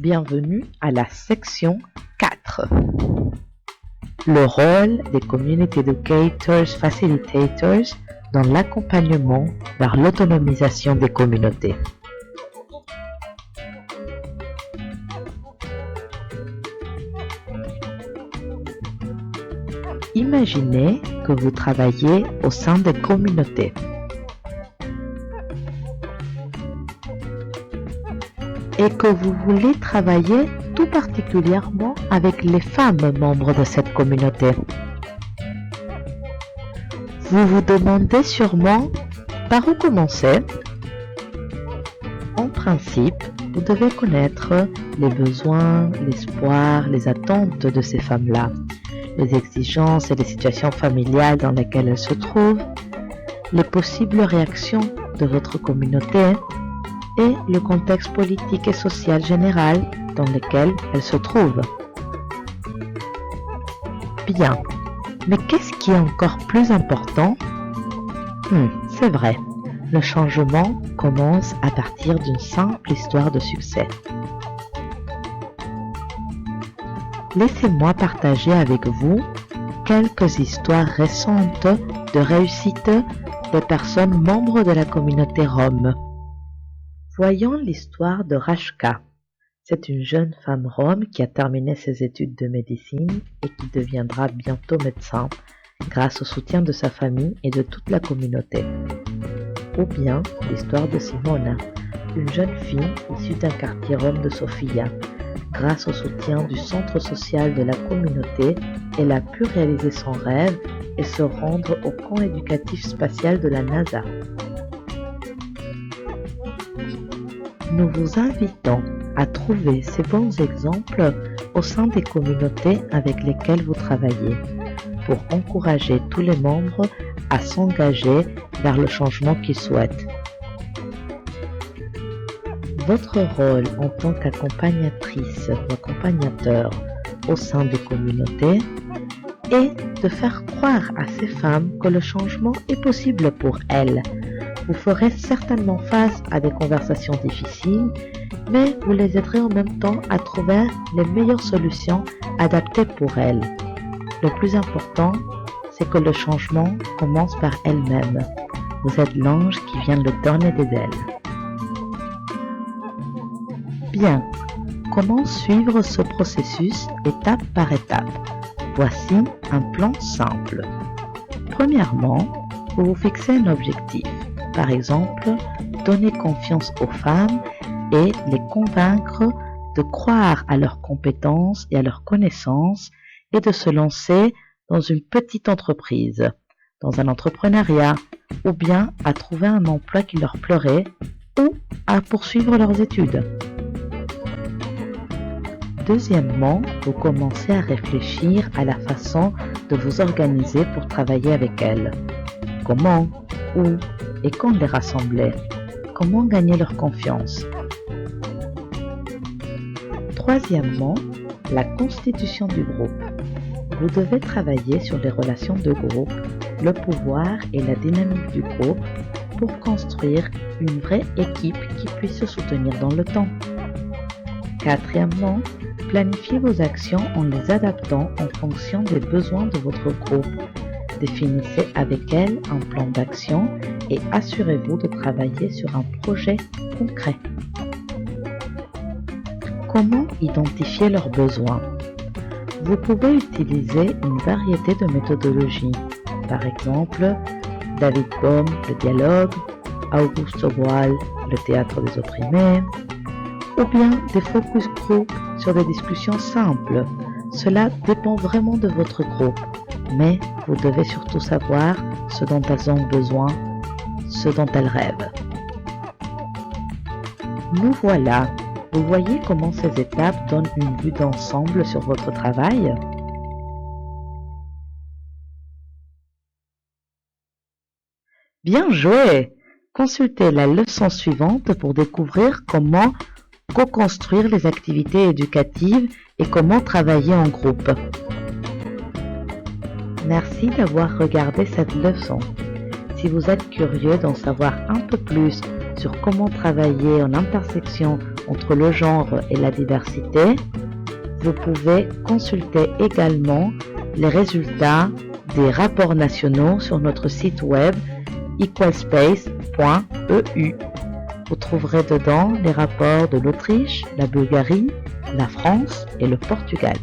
Bienvenue à la section 4. Le rôle des Community Educators Facilitators dans l'accompagnement vers l'autonomisation des communautés. Imaginez que vous travaillez au sein des communautés. Et que vous voulez travailler tout particulièrement avec les femmes membres de cette communauté. Vous vous demandez sûrement par où commencer. En principe, vous devez connaître les besoins, l'espoir, les attentes de ces femmes-là, les exigences et les situations familiales dans lesquelles elles se trouvent, les possibles réactions de votre communauté et le contexte politique et social général dans lequel elles se trouvent. Bien, mais qu'est-ce qui est encore plus important? C'est vrai, le changement commence à partir d'une simple histoire de succès. Laissez-moi partager avec vous quelques histoires récentes de réussite des personnes membres de la communauté Rome. Voyons l'histoire de Rachka. C'est une jeune femme rome qui a terminé ses études de médecine et qui deviendra bientôt médecin grâce au soutien de sa famille et de toute la communauté. Ou bien l'histoire de Simona, une jeune fille issue d'un quartier rome de Sofia. Grâce au soutien du centre social de la communauté, elle a pu réaliser son rêve et se rendre au camp éducatif spatial de la NASA. Nous vous invitons à trouver ces bons exemples au sein des communautés avec lesquelles vous travaillez pour encourager tous les membres à s'engager vers le changement qu'ils souhaitent. Votre rôle en tant qu'accompagnatrice ou accompagnateur au sein des communautés est de faire croire à ces femmes que le changement est possible pour elles. Vous ferez certainement face à des conversations difficiles, mais vous les aiderez en même temps à trouver les meilleures solutions adaptées pour elles. Le plus important, c'est que le changement commence par elles-mêmes. Vous êtes l'ange qui vient leur donner des ailes. Bien, comment suivre ce processus étape par étape? Voici un plan simple. Premièrement, vous vous fixez un objectif. Par exemple, donner confiance aux femmes et les convaincre de croire à leurs compétences et à leurs connaissances et de se lancer dans une petite entreprise, dans un entrepreneuriat ou bien à trouver un emploi qui leur plairait ou à poursuivre leurs études. Deuxièmement, vous commencez à réfléchir à la façon de vous organiser pour travailler avec elles. Comment, où et quand les rassembler? Comment gagner leur confiance? Troisièmement, la constitution du groupe. Vous devez travailler sur les relations de groupe, le pouvoir et la dynamique du groupe pour construire une vraie équipe qui puisse se soutenir dans le temps. Quatrièmement, planifiez vos actions en les adaptant en fonction des besoins de votre groupe. Définissez avec elles un plan d'action et assurez-vous de travailler sur un projet concret. Comment identifier leurs besoins? Vous pouvez utiliser une variété de méthodologies. Par exemple, David Bohm, le dialogue, Augusto Boal, le théâtre des opprimés, ou bien des focus group sur des discussions simples. Cela dépend vraiment de votre groupe, mais vous devez surtout savoir ce dont elles ont besoin, ce dont elles rêvent. Nous voilà. Vous voyez comment ces étapes donnent une vue d'ensemble sur votre travail? Bien joué! Consultez la leçon suivante pour découvrir comment co-construire les activités éducatives et comment travailler en groupe. Merci d'avoir regardé cette leçon. Si vous êtes curieux d'en savoir un peu plus sur comment travailler en intersection entre le genre et la diversité, vous pouvez consulter également les résultats des rapports nationaux sur notre site web equalspace.eu. Vous trouverez dedans les rapports de l'Autriche, la Bulgarie, la France et le Portugal.